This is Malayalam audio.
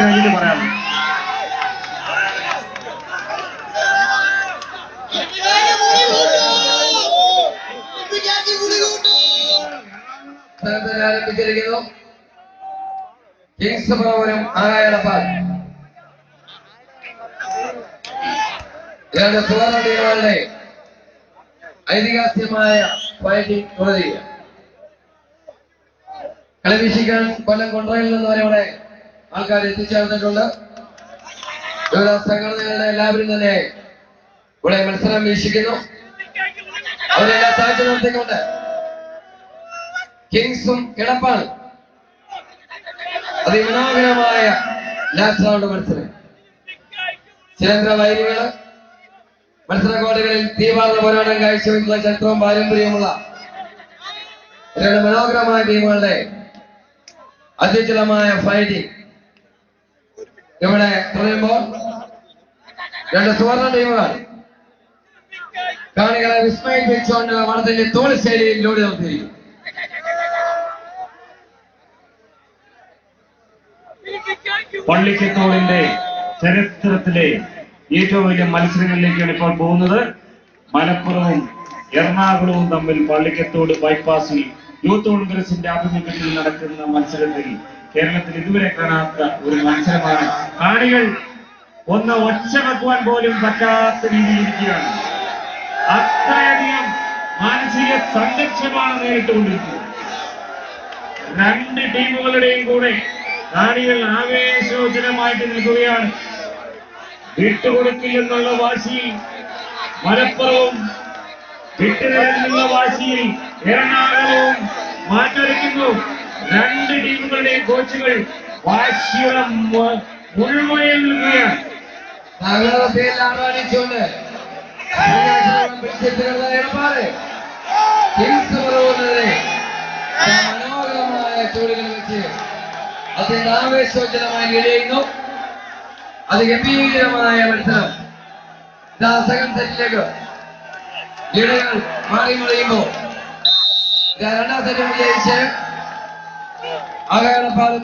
പറയാം. ആരംഭിച്ചിരിക്കുന്നു. കിങ്സ് പ്രവരും ആകായടപ്പാൽ രണ്ട് സുവർണ ടീമുകളുടെ ഐതിഹാസികമായ ഫൈറ്റിംഗ് തുടരുക. കളി വീക്ഷിക്കാൻ കൊല്ലം കൊണ്ടറയിൽ നിന്ന് വരെ ഇവിടെ ആൾക്കാർ എത്തിച്ചേർന്നിട്ടുണ്ട്. വിവിധ സംഘടനകളുടെ എല്ലാവരും തന്നെ ഇവിടെ മത്സരം വീക്ഷിക്കുന്നു. അവരെല്ലാം താഴ്ത്തി നിർത്തിക്കൊണ്ട് കിങ്സും കിടപ്പാൾ അതിമനോഹരമായ ലാസ്റ്റ് റൗണ്ട് മത്സരം. ചിലന്ത്ര വൈരികള് മത്സരകോടുകളിൽ തീവാർന്ന പോരാട്ടം കാഴ്ചവെക്കുന്ന ചരിത്രവും പാരമ്പര്യവുമുള്ള രണ്ട് മനോഹരമായ ടീമുകളുടെ അത്യുജ്വലമായ ഫൈറ്റിംഗ് ഇവിടെ തുടരുമ്പോൾ രണ്ട് സുവർണ ടീമുകൾ കാണികളെ വിസ്മയിപ്പിച്ചുകൊണ്ട് വടത്തിന്റെ തോൾ ശൈലിയിലൂടെ നിർത്തിയിരിക്കും. പള്ളിക്കത്തോടിന്റെ ചരിത്രത്തിലെ ഏറ്റവും വലിയ മത്സരങ്ങളിലേക്കാണ് ഇപ്പോൾ പോകുന്നത്. മലപ്പുറവും എറണാകുളവും തമ്മിൽ പള്ളിക്കത്തോട് ബൈപ്പാസിൽ യൂത്ത് കോൺഗ്രസിന്റെ ആഭിമുഖ്യത്തിൽ നടക്കുന്ന മത്സരത്തിൽ കേരളത്തിൽ ഇതുവരെ കാണാത്ത ഒരു മത്സരമാണ്. കാണികൾ ഒന്ന് ഒച്ച വെക്കുവാൻ പോലും പറ്റാത്ത രീതിയിൽ ഇരിക്കുകയാണ്. അത്രയധികം മാനസിക സംഘർഷമാണ് നേരിട്ടുകൊണ്ടിരിക്കുന്നത്. രണ്ട് ടീമുകളുടെയും കൂടെ കാണികൾ ആവേശോജ്വലമായിട്ട് നിൽക്കുകയാണ്. വിട്ടുകൊടുക്കില്ലെന്നുള്ള വാശിയിൽ മലപ്പുറവും വിട്ടുതരുന്നുള്ള വാശിയിൽ എറണാകുളവും മാറ്റൊരുക്കുന്നു. രണ്ട് ടീമുകളുടെയും കോച്ചുകൾ വാശിയുടെ മുഴുവയിൽ നിൽക്കുകയാണ്. മനോഹരമായ ചോടുകൾ വെച്ച് അതിന്റെ ആവേശോജ്വലമായി ഇഴയുന്നു. അതിഗംഭീരമായ മത്സരം സെക്കൻഡ് സെറ്റിലേക്ക് ലീഡുകൾ മാറി മറിയുമ്പോൾ രണ്ടാം സെറ്റ് വിജയിച്ച് ആകായടപ്പാലും